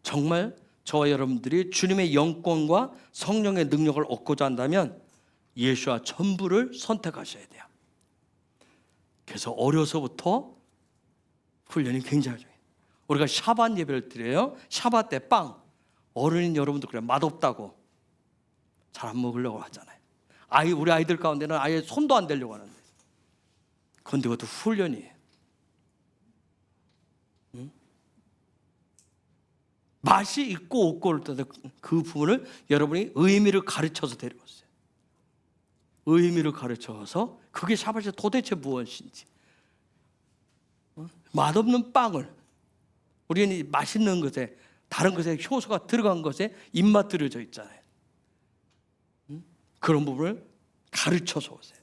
정말 저와 여러분들이 주님의 영권과 성령의 능력을 얻고자 한다면 예수와 전부를 선택하셔야 돼요. 그래서 어려서부터 훈련이 굉장히 중요해요. 우리가 샤bat 예배를 드려요. 샤bat 때 빵. 어른인 여러분도 그래 맛없다고 잘 안 먹으려고 하잖아요. 우리 아이들 가운데는 아예 손도 안 대려고 하는데, 그런데 그것도 훈련이에요. 맛이 있고 없고 할 때 그 부분을 여러분이 의미를 가르쳐서 데려왔어요. 의미를 가르쳐서 그게 샤bat이 도대체 무엇인지. 맛없는 빵을 우리는 맛있는 것에, 다른 것에 효소가 들어간 것에 입맛 들여져 있잖아요. 그런 부분을 가르쳐서 오세요.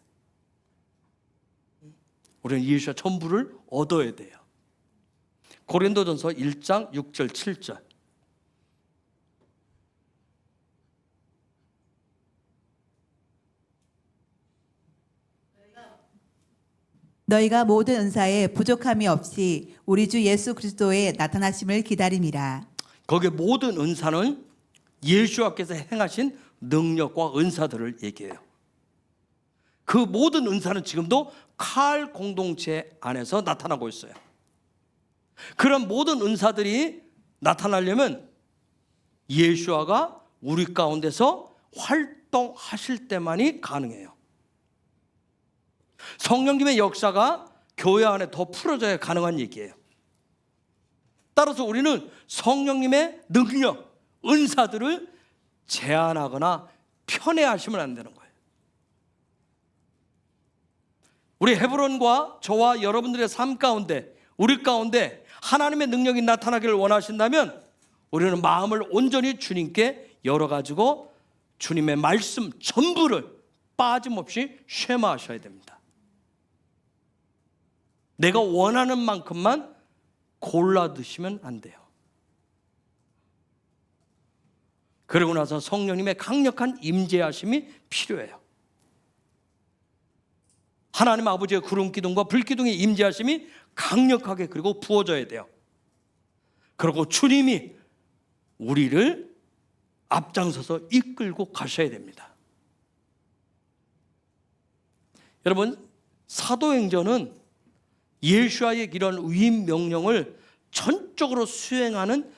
우리는 예수와 전부를 얻어야 돼요. 고린도전서 1장 6절 7절. 너희가 모든 은사에 부족함이 없이 우리 주 예수 그리스도의 나타나심을 기다림이라. 거기에 모든 은사는 예수께서 행하신 능력과 은사들을 얘기해요. 그 모든 은사는 지금도 칼 공동체 안에서 나타나고 있어요. 그런 모든 은사들이 나타나려면 예수아가 우리 가운데서 활동하실 때만이 가능해요. 성령님의 역사가 교회 안에 더 풀어져야 가능한 얘기예요. 따라서 우리는 성령님의 능력, 은사들을 제한하거나 편애하시면 안 되는 거예요. 우리 헤브론과 저와 여러분들의 삶 가운데, 우리 가운데 하나님의 능력이 나타나기를 원하신다면 우리는 마음을 온전히 주님께 열어가지고 주님의 말씀 전부를 빠짐없이 쉐마하셔야 됩니다. 내가 원하는 만큼만 골라 드시면 안 돼요. 그러고 나서 성령님의 강력한 임재하심이 필요해요. 하나님 아버지의 구름 기둥과 불 기둥의 임재하심이 강력하게 그리고 부어져야 돼요. 그리고 주님이 우리를 앞장서서 이끌고 가셔야 됩니다. 여러분, 사도행전은 예수와의 이런 위임 명령을 전적으로 수행하는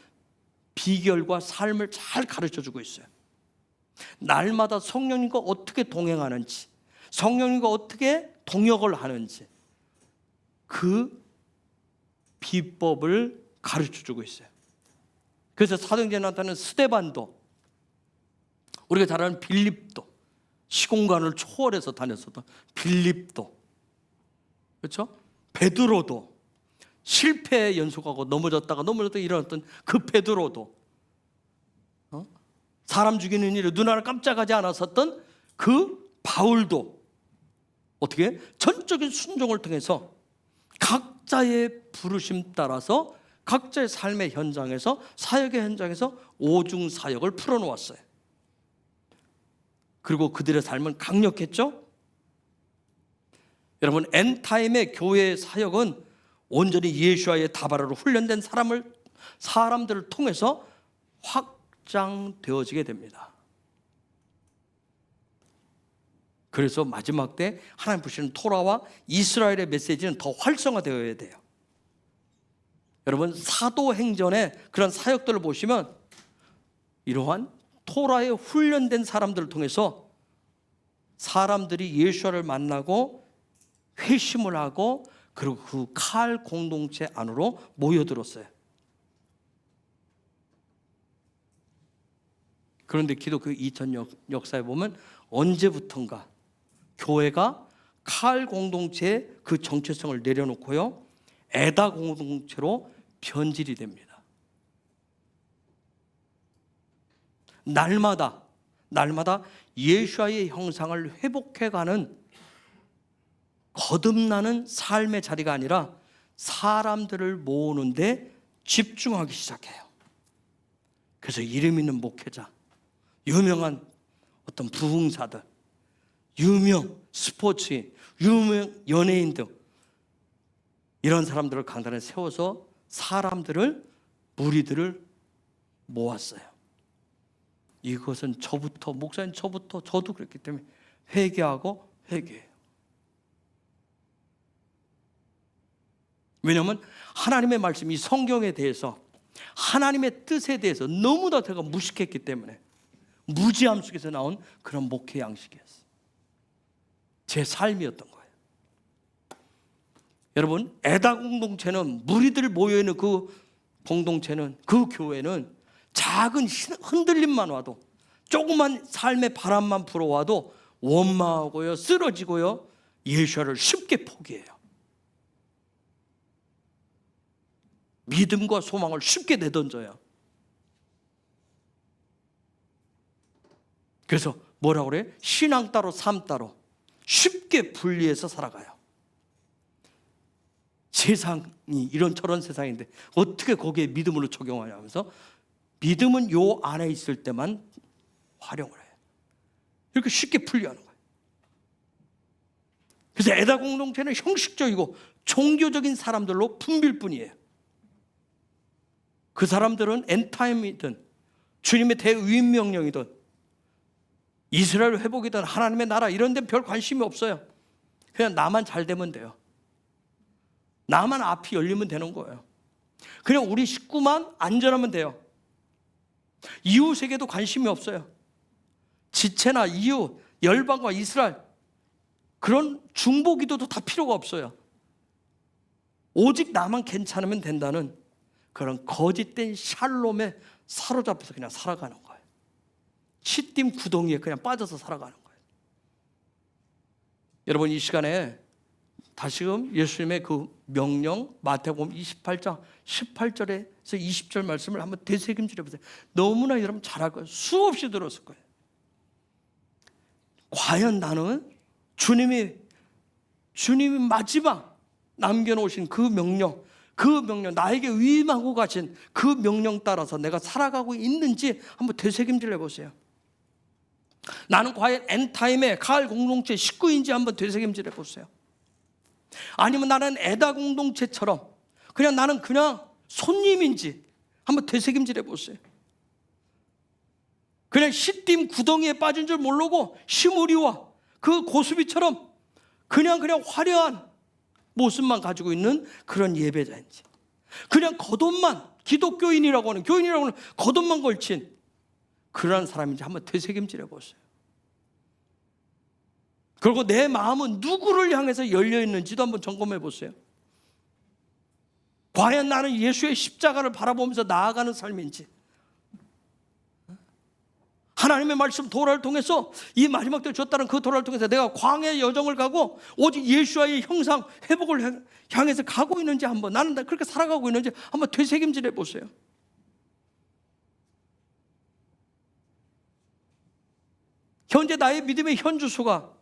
비결과 삶을 잘 가르쳐주고 있어요. 날마다 성령님과 어떻게 동행하는지, 성령님과 어떻게 동역을 하는지 그 비법을 가르쳐주고 있어요. 그래서 사도행전에 나타나는 스데반도, 우리가 잘 아는 빌립도, 시공간을 초월해서 다녔었던 빌립도, 그렇죠? 베드로도, 실패에 연속하고 넘어졌다가 일어났던 그 베드로도, 사람 죽이는 일에 눈 하나 깜짝하지 않았었던 그 바울도 어떻게 전적인 순종을 통해서 각자의 부르심 따라서 각자의 삶의 현장에서, 사역의 현장에서 오중 사역을 풀어놓았어요. 그리고 그들의 삶은 강력했죠. 여러분, 엔타임의 교회의 사역은 온전히 예수와의 다바라로 훈련된 사람들을 통해서 확장되어지게 됩니다. 그래서 마지막 때 하나님 부시는 토라와 이스라엘의 메시지는 더 활성화되어야 돼요. 여러분, 사도행전의 그런 사역들을 보시면 이러한 토라에 훈련된 사람들을 통해서 사람들이 예수를 만나고 회심을 하고 그리고 그 칼 공동체 안으로 모여들었어요. 그런데 기독교 2000년 역사에 보면 언제부턴가 교회가 칼 공동체의 그 정체성을 내려놓고요, 에다 공동체로 변질이 됩니다. 날마다 예수와의 형상을 회복해가는 거듭나는 삶의 자리가 아니라 사람들을 모으는데 집중하기 시작해요. 그래서 이름 있는 목회자, 유명한 어떤 부흥사들, 유명 스포츠인, 유명 연예인 등 이런 사람들을 강단에 세워서 사람들을, 무리들을 모았어요. 이것은 저부터, 목사님 저부터, 저도 그랬기 때문에 회개하고 회개해요. 왜냐하면 하나님의 말씀, 이 성경에 대해서, 하나님의 뜻에 대해서 너무나 제가 무식했기 때문에 무지함 속에서 나온 그런 목회 양식이었어요. 제 삶이었던 거예요. 여러분, 에다 공동체는, 무리들 모여있는 그 공동체는, 그 교회는 작은 흔들림만 와도, 조그만 삶의 바람만 불어와도 원망하고요, 쓰러지고요, 예수를 쉽게 포기해요. 믿음과 소망을 쉽게 내던져요. 그래서 뭐라고 그래요? 신앙 따로 삶 따로 쉽게 분리해서 살아가요. 세상이 이런저런 세상인데 어떻게 거기에 믿음으로 적용하냐 하면서 믿음은 요 안에 있을 때만 활용을 해요. 이렇게 쉽게 분리하는 거예요. 그래서 에다 공동체는 형식적이고 종교적인 사람들로 붐빌 뿐이에요. 그 사람들은 엔타임이든 주님의 대위임 명령이든 이스라엘 회복이든 하나님의 나라 이런 데는 별 관심이 없어요. 그냥 나만 잘 되면 돼요. 나만 앞이 열리면 되는 거예요. 그냥 우리 식구만 안전하면 돼요. 이웃에게도 관심이 없어요. 지체나 이웃, 열방과 이스라엘 그런 중보기도도 다 필요가 없어요. 오직 나만 괜찮으면 된다는 그런 거짓된 샬롬에 사로잡혀서 그냥 살아가는 거예요. 시딤 구덩이에 그냥 빠져서 살아가는 거예요. 여러분, 이 시간에 다시금 예수님의 그 명령, 마태복음 28장 18절에서 20절 말씀을 한번 되새김질해 보세요. 너무나 여러분 잘 알 거예요. 수없이 들었을 거예요. 과연 나는 주님이 마지막 남겨놓으신 그 명령, 나에게 위임하고 가신 그 명령 따라서 내가 살아가고 있는지 한번 되새김질 해보세요. 나는 과연 엔타임의 가을 공동체 식구인지 한번 되새김질 해보세요. 아니면 나는 에다 공동체처럼 나는 그냥 손님인지 한번 되새김질 해보세요. 그냥 시딤 구덩이에 빠진 줄 모르고 시무리와 그 고수비처럼 그냥 화려한 모습만 가지고 있는 그런 예배자인지, 그냥 겉옷만, 교인이라고 하는 겉옷만 걸친 그러한 사람인지 한번 되새김질 해보세요. 그리고 내 마음은 누구를 향해서 열려 있는지도 한번 점검해 보세요. 과연 나는 예수의 십자가를 바라보면서 나아가는 삶인지, 하나님의 말씀 도라를 통해서 이 마지막 때 줬다는 그 도라를 통해서 내가 광야의 여정을 가고 오직 예수와의 형상 회복을 향해서 가고 있는지, 한번 나는 그렇게 살아가고 있는지 한번 되새김질 해보세요. 현재 나의 믿음의 현주소가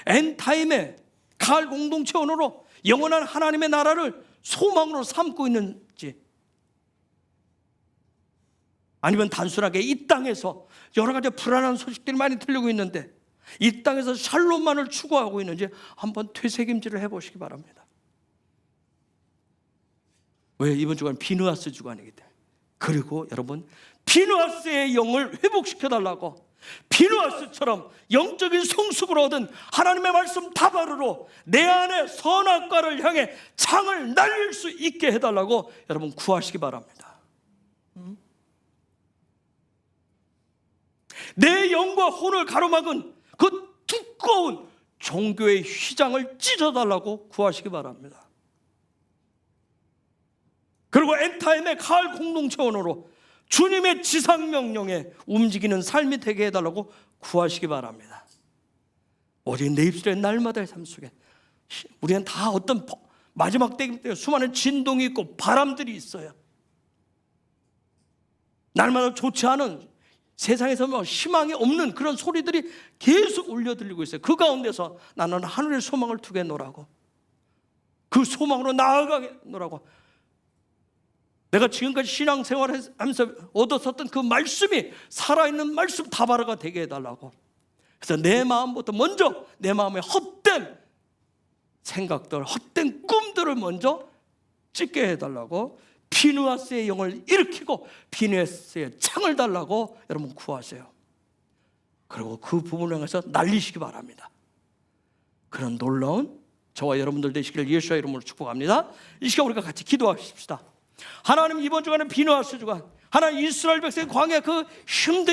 엔타임의 가을 공동체원으로 영원한 하나님의 나라를 소망으로 삼고 있는지, 아니면 단순하게 이 땅에서 여러 가지 불안한 소식들이 많이 들리고 있는데 이 땅에서 샬롬만을 추구하고 있는지 한번 되새김질을 해보시기 바랍니다. 왜? 이번 주간 비누아스 주간이기 때문에. 그리고 여러분, 비누아스의 영을 회복시켜달라고 비누아스처럼 영적인 성숙을 얻은 하나님의 말씀 다바르로 내 안에 선악과를 향해 창을 날릴 수 있게 해달라고 여러분 구하시기 바랍니다. 내 영과 혼을 가로막은 그 두꺼운 종교의 휘장을 찢어달라고 구하시기 바랍니다. 그리고 엔타임의 가을 공동체원으로 주님의 지상명령에 움직이는 삶이 되게 해달라고 구하시기 바랍니다. 오직 내 입술의 날마다의 삶 속에 우리는 다 어떤 마지막 때이기 때문에 수많은 진동이 있고 바람들이 있어요. 날마다 좋지 않은, 세상에서 희망이 없는 그런 소리들이 계속 울려 들리고 있어요. 그 가운데서 나는 하늘의 소망을 두겠노라고, 그 소망으로 나아가겠노라고 내가 지금까지 신앙생활하면서 얻었었던 그 말씀이 살아있는 말씀 다바르가 되게 해달라고. 그래서 내 마음부터 먼저 내 마음에 헛된 생각들, 헛된 꿈들을 먼저 찢게 해달라고, 비누아스의 영을 일으키고 비누아스의 창을 달라고 여러분 구하세요. 그리고 그 부분을 향해서 날리시기 바랍니다. 그런 놀라운 저와 여러분들 되시기를 예수의 이름으로 축복합니다. 이 시간 우리가 같이 기도하십시다. 하나님, 이번 주간은 비누아스 주간, 하나님 이스라엘 백성의 광야 그 힘든